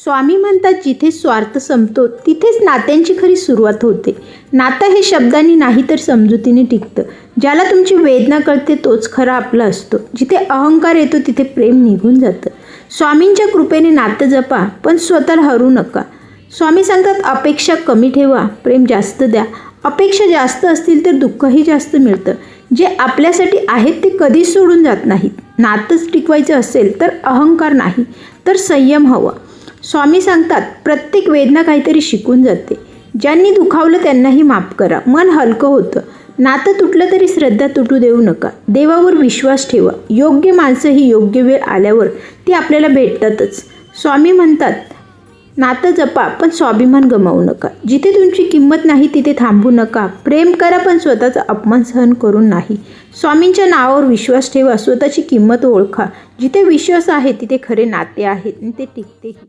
स्वामी म्हणतात, जिथे स्वार्थ संपतो तिथेच नात्यांची खरी सुरुवात होते. नातं हे शब्दांनी नाही तर समजुतीने टिकतं. ज्याला तुमची वेदना कळते तोच खरा आपला असतो. जिथे अहंकार येतो तिथे प्रेम निघून जातं. स्वामींच्या कृपेने नातं जपा, पण स्वतःला हरू नका. स्वामी सांगतात, अपेक्षा कमी ठेवा, प्रेम जास्त द्या. अपेक्षा जास्त असतील तर दुःखही जास्त मिळतं. जे आपल्यासाठी आहेत ते कधीच सोडून जात नाहीत. नातंच टिकवायचं असेल तर अहंकार नाही तर संयम हवा. स्वामी सांगतात, प्रत्येक वेदना काहीतरी शिकून जाते. ज्यांनी दुखावलं त्यांनाही माफ करा, मन हलकं होतं. नातं तुटलं तरी श्रद्धा तुटू देऊ नका. देवावर विश्वास ठेवा. योग्य माणसं ही योग्य वेळ आल्यावर ती आपल्याला भेटतातच. स्वामी म्हणतात, नातं जपा पण स्वाभिमान गमावू नका. जिथे तुमची किंमत नाही तिथे थांबू नका. प्रेम करा पण स्वतःचा अपमान सहन करून नाही. स्वामींच्या नावावर विश्वास ठेवा, स्वतःची किंमत ओळखा. जिथे विश्वास आहे तिथे खरे नाते आहेत आणि ते टिकतेही.